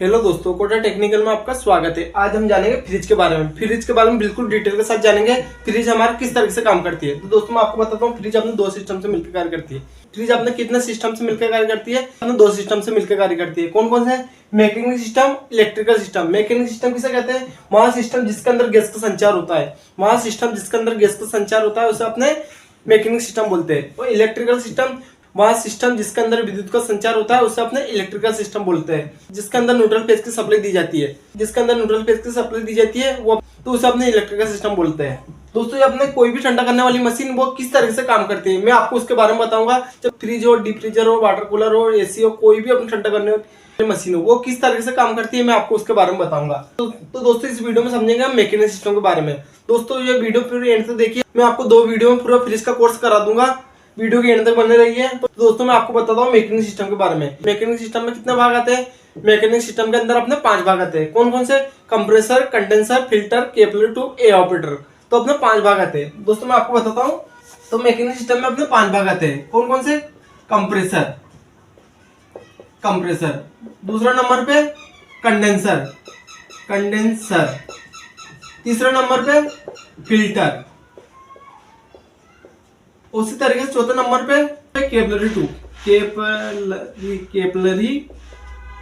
Hello दोस्तों, Kota technical में आपका स्वागत है। आज हम जानेंगे फ्रिज के बारे में। फ्रिज के बारे में बिल्कुल डिटेल के साथ जानेंगे। फ्रिज हमारा किस तरह से काम करती है। तो दोस्तों मैं आपको बताता हूँ, फ्रिज अपने दो सिस्टम से मिलकर कार्य करती है। फ्रिज अपने कितने सिस्टम से मिलकर कार्य करती है? अपने दो सिस्टम से मिलकर कार्य करती है। कौन कौन से? Mechanical system, electrical system. Mechanical system किसे कहते हैं? वहाँ सिस्टम जिसके अंदर गैस का संचार होता है। वहाँ सिस्टम जिसके अंदर गैस का संचार होता है उसे अपने मैकेनिकल सिस्टम बोलते हैं। और इलेक्ट्रिकल सिस्टम वहाँ सिस्टम जिसके अंदर विद्युत का संचार होता है उसे अपने इलेक्ट्रिकल सिस्टम बोलते हैं। जिसके अंदर न्यूट्रल फेज की सप्लाई दी जाती है, वो तो उसे अपने इलेक्ट्रिकल सिस्टम बोलते हैं। दोस्तों, ये अपने कोई भी ठंडा करने वाली मशीन वो किस तरह से काम करती है मैं आपको उसके बारे में बताऊंगा। जब फ्रिज हो, डीप फ्रीजर हो, वाटर कूलर हो, एसी हो, कोई भी अपने ठंडा करने वाली मशीन हो वो किस तरह से काम करती है मैं आपको उसके बारे में बताऊंगा। तो दोस्तों इस वीडियो में समझेंगे हम मैकेनिकल सिस्टम के बारे में। दोस्तों ये वीडियो पूरी एंड तक देखिए। मैं आपको 2 वीडियो में पूरा फ्रिज का कोर्स करा दूंगा। वीडियो के एंड तक बने रहिए। तो दोस्तों मैं आपको बताता हूँ मैकेनिकल सिस्टम के बारे में। मैकेनिकल सिस्टम में कितने भाग आते हैं? मैकेनिकल सिस्टम के अंदर अपने 5 भाग आते हैं। कौन कौन से? Compressor, condenser, filter, capillary tube, evaporator. तो अपने 5 भाग आते हैं। दोस्तों मैं आपको बताता हूँ, तो मैकेनिकल सिस्टम में अपने 5 भाग आते हैं। कौन कौन से? कंप्रेसर, दूसरा नंबर पे कंडेंसर, तीसरा नंबर पे फिल्टर, उसी तरीके से चौथे नंबर पे कैपिलरी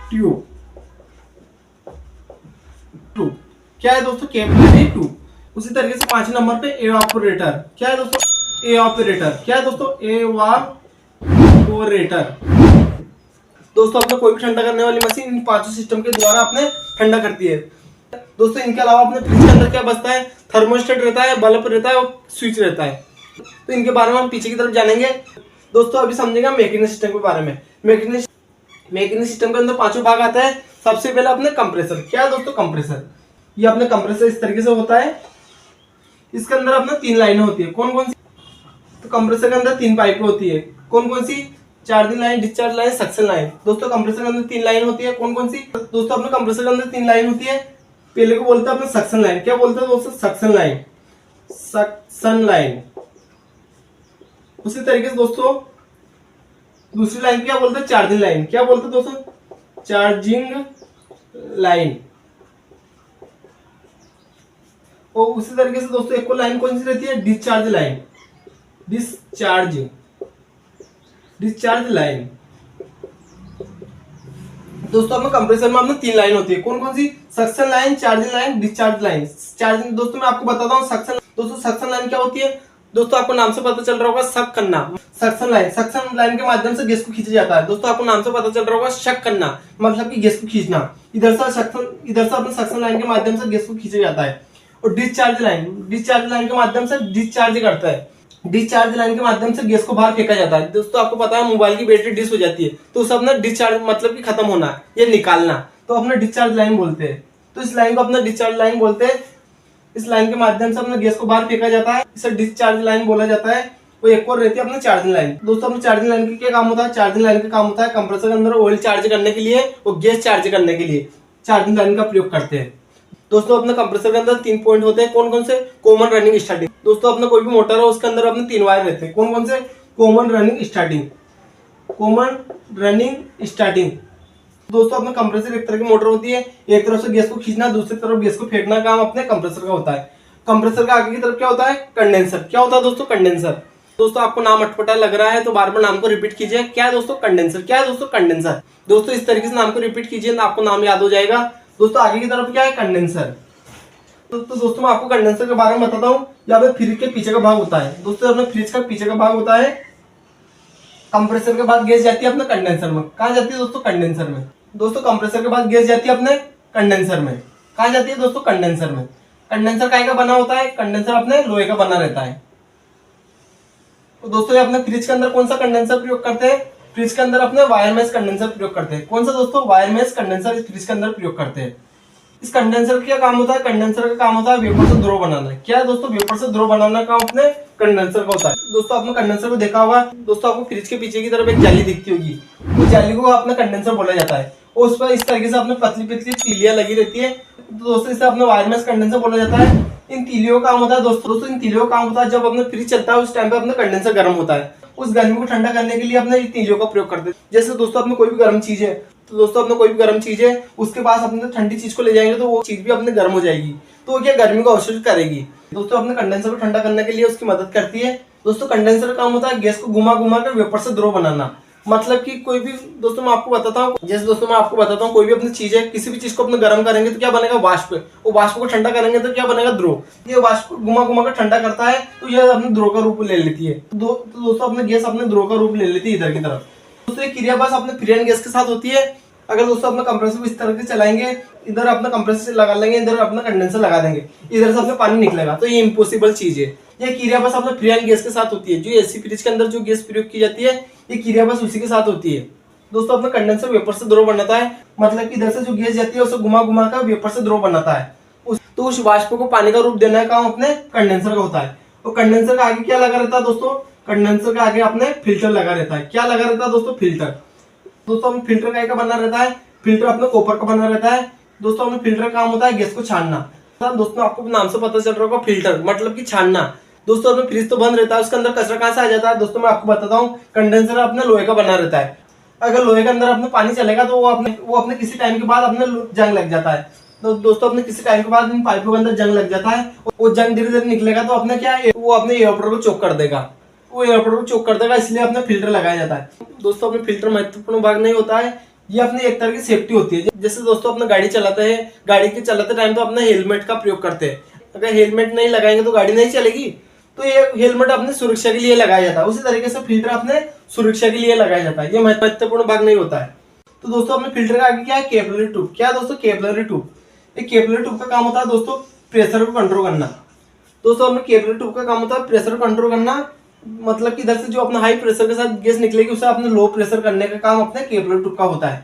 ट्यूब। क्या है दोस्तों? Capillary tube. उसी तरीके से 5वें नंबर पे एवापोरेटर। क्या है दोस्तों? एवापोरेटर। दोस्तों अपने कोई भी ठंडा करने वाली मशीन इन 5 सिस्टम के द्वारा अपने ठंडा करती है। दोस्तों इनके अलावा अपने फ्रिज के अंदर क्या बचता है? थर्मोस्टेट रहता है, बल्ब रहता है और स्विच रहता है। तो इनके बारे में हम पीछे की तरफ जानेंगे। दोस्तों अभी समझेंगे मैकेनिकल सिस्टम के बारे में। मैकेनिकल सिस्टम के अंदर 5 भाग आता है। सबसे पहले अपने कंप्रेसर। क्या है दोस्तों? कंप्रेसर। ये अपने कंप्रेसर इस तरीके से होता है। इसके अंदर अपने 3 लाइनें होती है। कौन कौन सी? तो कंप्रेसर के अंदर 3 पाइपें होती है। कौन कौन सी? Charging line, discharge line, suction line. दोस्तों कंप्रेसर के अंदर 3 लाइन होती है। कौन कौन सी? दोस्तों अपने कंप्रेसर के अंदर 3 लाइन होती है। पहले को बोलते हैं अपने सक्शन लाइन। क्या बोलते हैं दोस्तों? Suction line. उसी तरीके से दोस्तों दूसरी लाइन क्या बोलते हैं? Charging line. क्या बोलते हैं दोस्तों? Charging line. और उसी तरीके से दोस्तों एक और लाइन कौन सी रहती है? Discharge line. दोस्तों अपने कंप्रेसर में अपने 3 लाइन होती है। कौन कौन सी? Suction line, charging line, discharge line. Charging दोस्तों मैं आपको बताता हूँ सक्शन। दोस्तों सक्शन लाइन क्या होती है? दोस्तों आपको नाम से पता चल रहा होगा, शक करना। सक्शन लाइन के माध्यम से गैस को खींचा जाता है। दोस्तों आपको नाम से पता चल रहा होगा, शक करना मतलब कि गैस को खींचना। इधर से अपने सक्शन लाइन के माध्यम से गैस को खींचा जाता है। और डिस्चार्ज लाइन के माध्यम से डिस्चार्ज करता है। डिस्चार्ज लाइन के माध्यम से गैस को बाहर फेंका जाता है। दोस्तों आपको पता है मोबाइल की बैटरी डिस हो जाती है तो उसे अपना डिस्चार्ज मतलब कि खत्म होना या निकालना, तो अपना डिस्चार्ज लाइन बोलते हैं। तो इस लाइन को अपना डिस्चार्ज लाइन बोलते हैं। इस लाइन के माध्यम से अपने गैस को बाहर फेंका जाता है, इसे डिस्चार्ज लाइन बोला जाता है। वो एक और रहती है अपनी चार्जिंग लाइन। दोस्तों अपनी चार्जिंग लाइन का क्या काम होता है? चार्जिंग लाइन का काम होता है कंप्रेसर के अंदर ऑयल चार्ज करने के लिए और गैस चार्ज करने के लिए चार्जिंग लाइन का प्रयोग करते हैं। दोस्तों अपने कंप्रेसर के अंदर 3 पॉइंट होते हैं। कौन कौन से? Common running starting. दोस्तों अपने कोई भी मोटर हो उसके अंदर अपने 3 वायर रहते हैं। कौन कौन से? Common running starting. दोस्तों अपने कंप्रेसर एक तरह की मोटर होती है। एक तरफ से गैस को खींचना, दूसरी तरफ गैस को फेंकना काम अपने कंप्रेसर का होता है। कंप्रेसर का आगे की तरफ क्या होता है? कंडेंसर। क्या होता है दोस्तों? कंडेंसर। दोस्तों आपको नाम अटपटा लग रहा है तो बार बार नाम को रिपीट कीजिए। क्या है दोस्तों? कंडेंसर। क्या है दोस्तों? कंडेंसर। दोस्तों इस तरीके से नाम को रिपीट कीजिए ना, आपको नाम याद हो जाएगा। दोस्तों आगे की तरफ क्या है? कंडेंसर। तो दोस्तों मैं आपको कंडेंसर के बारे में बताता हूँ। यहाँ पे फ्रिज के पीछे का भाग होता है। दोस्तों अपने फ्रिज का पीछे का भाग होता है। कंप्रेसर के बाद गैस जाती है अपने कंडेंसर में। कहाँ जाती है दोस्तों? कंडेंसर में। दोस्तों कंप्रेसर के बाद गैस जाती है अपने कंडेंसर में। कहाँ जाती है दोस्तों? कंडेंसर में। कंडेंसर काय का बना होता है? कंडेंसर अपने लोहे का बना रहता है। तो दोस्तों अपने फ्रिज के अंदर कौन सा कंडेंसर प्रयोग करते हैं? फ्रिज के अंदर अपने वायर मेश कंडेंसर प्रयोग करते हैं। कौन सा दोस्तों? वायर मेश कंडेंसर इस फ्रिज के अंदर प्रयोग करते हैं। इस कंडेंसर का क्या काम होता है? कंडेंसर का काम होता है वेपर से द्रव बनाना। क्या है दोस्तों? वेपर से द्रव बनाना काम अपने कंडेंसर का होता है। दोस्तों आपने कंडेंसर को देखा होगा। दोस्तों आपको फ्रिज के पीछे की तरफ एक जाली दिखती होगी, उस जाली को अपना कंडेंसर बोला जाता है। और उस पर इस तरीके से अपने पतली पतली तीलियां लगी रहती है। तो दोस्तों इसे अपने वायर मेश कंडेंसर बोला जाता है। इन तीलियों का काम होता है दोस्तों इन तीलियों का काम होता है जब अपने फ्रिज चलता है उस टाइम पे अपना कंडेंसर गर्म होता है। उस गर्मी को ठंडा करने के लिए अपने तीलियों का प्रयोग करते हैं। जैसे दोस्तों अपने कोई भी गर्म चीज है, तो दोस्तों अपने कोई भी गर्म चीज है उसके पास अपने ठंडी चीज को ले जाएंगे तो वो चीज भी अपने गर्म हो जाएगी, तो वो क्या गर्मी को अवशोषित करेगी। दोस्तों अपने कंडेंसर को ठंडा करने के लिए उसकी मदद करती है। दोस्तों कंडेंसर का काम होता है गैस को घुमा घुमा कर वेपर से द्रव बनाना। मतलब कि कोई भी दोस्तों मैं आपको बताता हूँ, जैसे दोस्तों मैं आपको बताता हूँ कोई भी अपनी चीज है, किसी भी चीज को अपने गर्म करेंगे तो क्या बनेगा, वाष्प। वो वाष्प को ठंडा करेंगे तो क्या बनेगा, द्रव। ये वाष्प को घुमा घुमा कर ठंडा करता है तो यह अपने द्रव का रूप ले लेती है। तो दोस्तों अपने गैस अपने द्रव का रूप ले लेती है इधर की तरफ। दोस्तों ये क्रिया बस अपने फ्री हैंड गैस के साथ होती है। अगर दोस्तों अपना कंप्रेसर को इस तरह से चलाएंगे, इधर अपना कंप्रेसर लगा लेंगे, इधर अपना कंडेंसर लगा देंगे, इधर से अपना पानी निकलेगा, तो ये इम्पॉसिबल चीज है। ये क्रिया बस अपना फ्री हैंड गैस के साथ होती है। जो एसी फ्रिज के अंदर जो गैस प्रयोग की जाती है, ये क्रिया बस उसी के साथ होती है। दोस्तों अपना कंडेंसर वेपर से द्रव बनाता है, मतलब कि इधर से जो गैस जाती है उसे घुमा घुमा कर वेपर से द्रव बनाता है। तो उस वाष्प को पानी का रूप देने का काम अपने कंडेंसर का होता है। तो कंडेंसर का आगे क्या लगा रहता है दोस्तों, कंडेंसर के आगे अपने फिल्टर लगा रहता है। क्या लगा रहता है दोस्तों, फिल्टर। दोस्तों हम फिल्टर का बना रहता है, फिल्टर अपने कॉपर का बना रहता है। दोस्तों अपने फिल्टर का काम होता है गैस को छानना। दोस्तों आपको नाम से पता चल रहा होगा, फिल्टर मतलब कि छानना। दोस्तों अपने फ्रिज तो बंद रहता है, उसके अंदर कचरा कहाँ से आ जाता है, दोस्तों मैं आपको बताता हूँ। कंडेंसर अपने लोहे का बना रहता है। अगर लोहे के अंदर अपने पानी चलेगा तो वो अपने किसी टाइम के बाद अपने जंग लग जाता है। तो दोस्तों अपने किसी टाइम के बाद इन पाइपों के अंदर जंग लग जाता है, वो जंग धीरे धीरे निकलेगा तो अपने क्या वो अपने एयरपोर्ट को चोक कर देगा, वो एयरपोर्ट को चोक कर देगा, इसलिए अपने फिल्टर लगाया जाता है। दोस्तों अपने फिल्टर महत्वपूर्ण भाग नहीं होता है, ये अपने एक तरह की सेफ्टी होती है। जैसे दोस्तों अपने गाड़ी चलाते हैं, गाड़ी के चलाते टाइम तो अपने हेलमेट का प्रयोग करते हैं। अगर हेलमेट नहीं लगाएंगे तो गाड़ी नहीं चलेगी, तो ये हेलमेट अपने सुरक्षा के लिए लगाया जाता है। उसी तरीके से फिल्टर अपने सुरक्षा के लिए लगाया जाता है, ये महत्वपूर्ण भाग नहीं होता है। तो दोस्तों अपने फिल्टर का आगे क्या है, कैपिलरी ट्यूब। क्या है दोस्तों, कैपिलरी ट्यूब। ये कैपिलरी ट्यूब का काम होता है दोस्तों प्रेशर को कंट्रोल करना। दोस्तों अपने कैपिलरी ट्यूब का काम होता है प्रेशर को कंट्रोल करना, मतलब कि इधर से जो अपना हाई प्रेशर के साथ गैस निकलेगी उसे अपने लो प्रेशर करने का काम अपने कैपिलरी ट्यूब का होता है।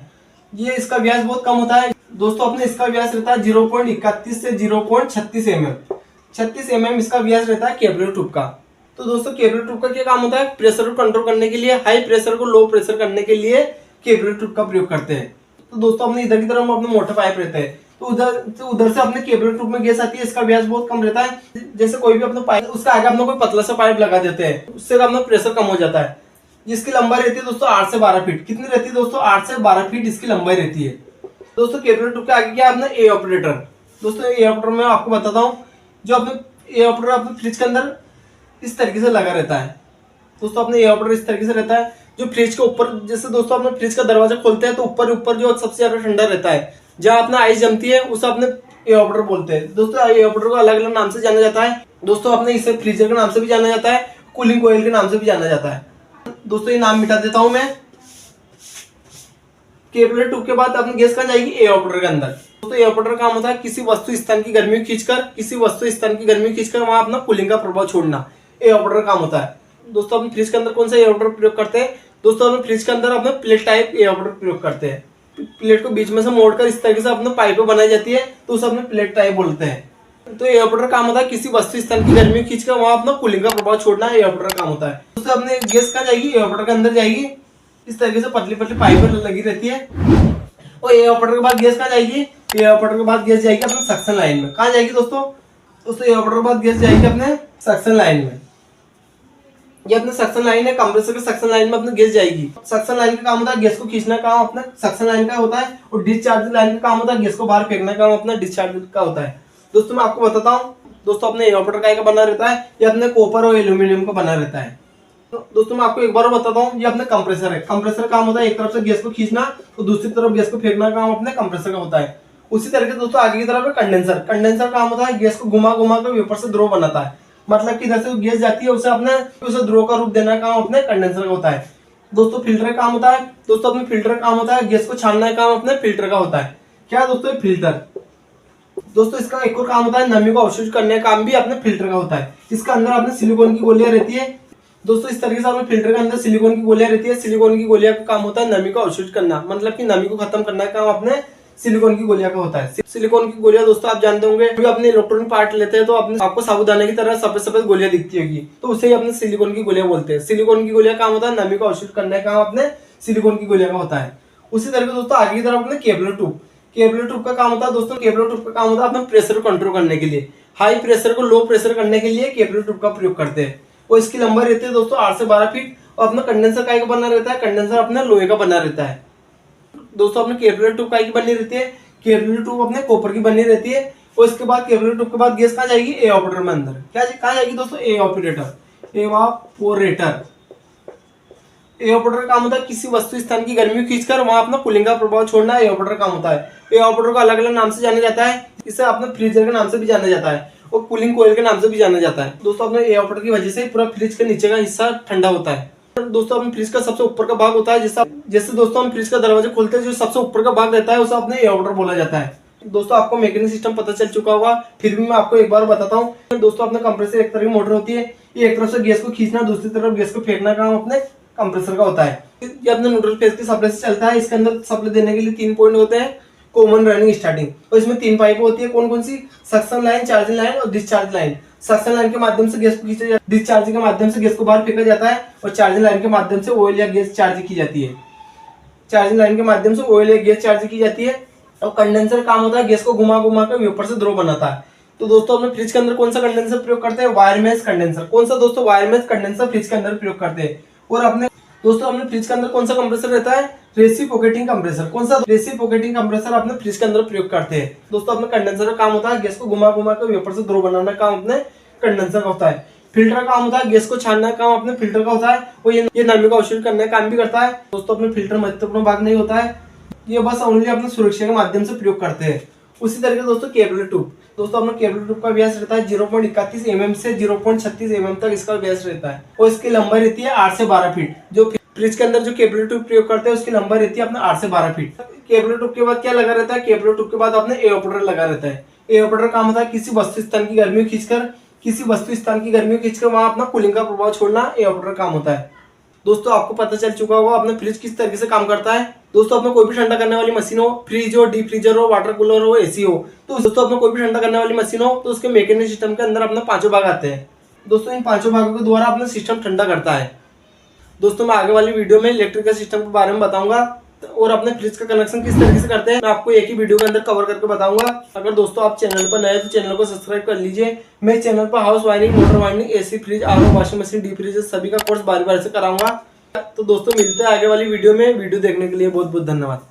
ये इसका व्यास बहुत कम होता है दोस्तों, अपने इसका व्यास रहता है 0.31 से 0.36 mm। 36 mm इसका व्यास रहता है कैपिलरी ट्यूब का। तो दोस्तों कैपिलरी ट्यूब का क्या काम होता है, प्रेशर को कंट्रोल करने के लिए, हाई प्रेशर को लो प्रेशर करने के लिए कैपिलरी ट्यूब का प्रयोग करते हैं। तो दोस्तों अपने इधर की तरफ अपने मोटे पाइप रहते हैं, तो उधर से अपने कैपिलरी ट्यूब में गैस आती है, इसका व्यास बहुत कम रहता है। जैसे कोई भी अपना पाइप, उसका आगे अपना कोई पतला सा पाइप लगा देते हैं, उससे अपना प्रेशर कम हो जाता है। जिसकी लंबाई रहती है दोस्तों 8 से 12 फीट। कितनी रहती है दोस्तों, 8 से 12 फीट इसकी लंबाई रहती है। दोस्तों कैपिलरी ट्यूब के आगे क्या है अपना एवापोरेटर। दोस्तों एवापोरेटर में आपको बताता हूँ, जो अपने एवापोरेटर अपने फ्रिज के अंदर इस तरीके से लगा रहता है। दोस्तों अपने एवापोरेटर इस तरीके से रहता है, जो फ्रिज के ऊपर, जैसे दोस्तों अपने फ्रिज का दरवाजा खोलते हैं तो ऊपर जो सबसे ज्यादा ठंडा रहता है, जहाँ अपना आइस जमती है उसे अपने एवापोरेटर बोलते हैं। दोस्तों एवापोरेटर को अलग अलग नाम से जाना जाता है। दोस्तों अपने इसे फ्रीजर के नाम से भी जाना जाता है, कूलिंग कॉइल के नाम से भी जाना जाता है। दोस्तों ये नाम मिटा देता हूं मैं। कैपिलरी ट्यूब के बाद अपनी गैस कहाँ जाएगी, एवापोरेटर के अंदर। दोस्तों एवापोरेटर काम होता है किसी वस्तु स्थान की गर्मी खींचकर वहां अपना कूलिंग का प्रभाव छोड़ना, एवापोरेटर काम होता है। दोस्तों अपने फ्रिज के अंदर कौन सा एवापोरेटर प्रयोग करते हैं, दोस्तों अपने फ्रिज के अंदर अपने प्लेट टाइप एवापोरेटर प्रयोग करते हैं। प्लेट को बीच में से मोड़कर इस तरीके से अपने पाइपें बनाई जाती है, तो उसे अपने प्लेट टाइप बोलते हैं। तो एवापोरेटर काम होता है किसी वस्तु स्थान की गर्मी खींचकर वहां अपना कूलिंग का प्रभाव छोड़ना, एवापोरेटर काम होता है। दोस्तों अपने गैस कहाँ जाएगी, एवापोरेटर के अंदर जाएगी, इस तरीके से पतली पतली पाइपें लगी रहती है। और एवापोरेटर के बाद गैस कहाँ जाएगी, एवापोरेटर के बाद गैस जाएगी अपने सक्शन लाइन में। कहाँ जाएगी दोस्तों एवापोरेटर के बाद गैस जाएगी अपने सक्शन लाइन में। ये अपने सक्शन लाइन है, कंप्रेसर के सक्शन लाइन में अपने गैस जाएगी। सक्शन लाइन का काम होता है गैस को खींचना का काम अपने सक्शन लाइन का होता है, और डिस्चार्ज लाइन का काम होता है गैस को बाहर फेंकने का काम अपना डिस्चार्ज का होता है। दोस्तों मैं आपको बताता हूँ, दोस्तों अपने एवापोरेटर का बना रहता है, ये अपने कॉपर और एल्यूमिनियम का बना रहता है। तो दोस्तों मैं आपको एक बार बताता हूँ, ये अपने कंप्रेसर है। कंप्रेसर काम होता है एक तरफ से गैस को खींचना और दूसरी तरफ गैस को फेंकना का काम अपने कंप्रेसर का होता है। उसी तरीके से दोस्तों आगे की तरफ है कंडेंसर। कंडेंसर काम होता है गैस को घुमा घुमा कर वेपर से द्रव बनाता है, मतलब कि इधर से गैस जाती है उसे द्रव का रूप देना का काम अपने कंडेंसर का होता है। दोस्तों फिल्टर का काम होता है, दोस्तों अपने फिल्टर का काम होता है गैस को छानना का काम अपने फिल्टर का होता है। क्या दोस्तों, फिल्टर। दोस्तों इसका एक और काम होता है नमी को अवशोषित करने का काम भी अपने फिल्टर का होता है। इसका अंदर अपने सिलिकॉन की गोलियां रहती है। दोस्तों इस तरीके से अपने फिल्टर के अंदर सिलिकॉन की गोलियां रहती है। सिलिकॉन की गोलियां का काम होता है नमी को अवशोषित करना, मतलब कि नमी को खत्म करने का काम अपने सिलिकॉन की गोलियां का होता है। सिलिकॉन की गोलियां दोस्तों आप जानते होंगे, जो अपने इलेक्ट्रॉनिक पार्ट लेते हैं तो अपने आपको साबुदाने की तरह सफेद सफेद गोलियां दिखती होगी, तो उसे ही अपने सिलिकॉन की गोलियां बोलते हैं। सिलिकॉन की गोलियां काम होता है नमी को अवशोषित करने का काम अपने सिलिकॉन की गोलियां का होता है। उसी तरीके दोस्तों आगे की तरफ अपने कैपिलरी ट्यूब। कैपिलरी ट्यूब का काम होता है दोस्तों, कैपिलरी ट्यूब का काम होता है अपने प्रेशर को कंट्रोल करने के लिए, हाई प्रेशर को लो प्रेशर करने के लिए कैपिलरी ट्यूब का प्रयोग करते हैं। और इसकी लंबाई रहती है दोस्तों 8 से 12 फीट, और अपना कंडेंसर काय का बना रहता है, कंडेंसर अपना लोहे का बना रहता है। दोस्तों अपने कैपिलरी ट्यूब काय की बनी रहती है, कैपिलरी ट्यूब अपने कॉपर की बनी रहती है। और इसके बाद कैपिलरी ट्यूब के बाद गैस कहाँ जाएगी, एवापोरेटर में अंदर। क्या कहाँ जाएगी दोस्तों, एवापोरेटर। एवापोरेटर एवापोरेटर का काम होता है किसी वस्तु स्थान की गर्मी को खींचकर वहां अपना कूलिंग का प्रभाव छोड़ना, एवापोरेटर काम होता है। एवापोरेटर को अलग अलग नाम से जाना जाता है, इसे अपने फ्रीजर के नाम से भी जाना जाता है और कूलिंग कॉइल के नाम से भी जाना जाता है। दोस्तों अपने एवापोरेटर की वजह से पूरा फ्रिज के नीचे का हिस्सा ठंडा होता है। दोस्तों अपने फ्रिज का सबसे ऊपर का भाग होता है, जैसे दोस्तों हम फ्रिज का दरवाजा खोलते हैं, जो सबसे ऊपर का भाग रहता है उसे अपने एवापोरेटर बोला जाता है। दोस्तों आपको मैकेनिक सिस्टम पता चल चुका होगा, फिर भी मैं आपको एक बार बताता हूँ। दोस्तों अपने कंप्रेसर एक तरह की मोटर होती है, ये एक तरफ से गैस को खींचना, दूसरी तरफ गैस को फेंकना काम अपने कंप्रेसर का होता है। ये अपने न्यूट्रल फेज के सप्लाई से चलता है। इसके अंदर सप्लाई देने के लिए 3 पॉइंट होते हैं, कॉमन, रनिंग, स्टार्टिंग। और इसमें 3 पाइप होती है, कौन कौन सी, सक्शन लाइन, चार्जिंग लाइन और डिस्चार्ज लाइन। सक्शन लाइन के माध्यम से गैस को खींचा जाता है, डिस्चार्जिंग के माध्यम से गैस को बाहर फेंका जाता है और चार्जिंग लाइन के माध्यम से ऑयल या गैस चार्ज की जाती है। चार्जिंग लाइन के माध्यम से ऑयल या गैस चार्ज की जाती है। और कंडेंसर काम होता है गैस को घुमा घुमा कर वेपर से द्रव बनाता है। तो दोस्तों अपने फ्रिज के अंदर कौन सा कंडेंसर प्रयोग करते हैं, वायर मेश कंडेंसर। कौन सा दोस्तों, वायर मेश कंडेंसर फ्रिज के अंदर प्रयोग करते हैं। और अपने दोस्तों अपने फ्रिज के अंदर कौन सा कंप्रेसर रहता है, रेसिप्रोकेटिंग कंप्रेसर। कौन सा, रेसिप्रोकेटिंग कंप्रेसर अपने फ्रिज के अंदर प्रयोग करते हैं। दोस्तों अपने कंडेंसर का काम होता है गैस को घुमा घुमा कर वेपर से द्रव बनाना काम अपने कंडेंसर का होता है। फिल्टर का काम होता है गैस को छानना काम अपने फिल्टर का होता है और ये नमी का अवशोषण करने का काम भी करता है। दोस्तों अपने फिल्टर महत्वपूर्ण भाग नहीं होता है, ये बस ओनली अपने सुरक्षा के माध्यम से प्रयोग करते हैं। उसी तरीके दोस्तों कैपिलरी ट्यूब। दोस्तों अपना कैपिलरी ट्यूब का व्यास रहता है 0.31 mm से 0.36 mm तक इसका व्यास रहता है और इसकी लंबाई रहती है 8 से 12 फीट। जो फ्रिज के अंदर जो कैपिलरी ट्यूब प्रयोग करते हैं उसकी लंबाई रहती है अपना 8 से 12 फीट। कैपिलरी ट्यूब के बाद क्या लगा रहता है, कैपिलरी ट्यूब के बाद अपने एवापोरेटर लगा रहता है। एवापोरेटर काम होता है किसी वस्तु स्थान की गर्मी को खींचकर वहां अपना कूलिंग का प्रभाव छोड़ना, एवापोरेटर काम होता है। दोस्तों आपको पता चल चुका होगा अपना फ्रिज किस तरीके से काम करता है। दोस्तों अपने कोई भी ठंडा करने वाली मशीन हो, फ्रिज हो, डीप फ्रीजर हो, वाटर कूलर हो, एसी हो, तो दोस्तों अपने कोई भी ठंडा करने वाली मशीन हो तो उसके मैकेनिक सिस्टम के अंदर अपना 5 भाग आते हैं। दोस्तों इन 5 भागों के द्वारा अपना सिस्टम ठंडा करता है। दोस्तों मैं आगे वाली वीडियो में इलेक्ट्रिकल सिस्टम के बारे में बताऊंगा और अपने फ्रिज का कनेक्शन किस तरीके से करते हैं मैं आपको एक ही वीडियो के अंदर कवर करके बताऊंगा। अगर दोस्तों आप चैनल पर नए हैं तो चैनल को सब्सक्राइब कर लीजिए। मैं चैनल पर house wiring, motor wiring, AC, fridge, RO, washing machine, deep freezer सभी का कोर्स बारी बारी से कराऊंगा। तो दोस्तों मिलते हैं आगे वाली वीडियो में। वीडियो देखने के लिए बहुत बहुत धन्यवाद।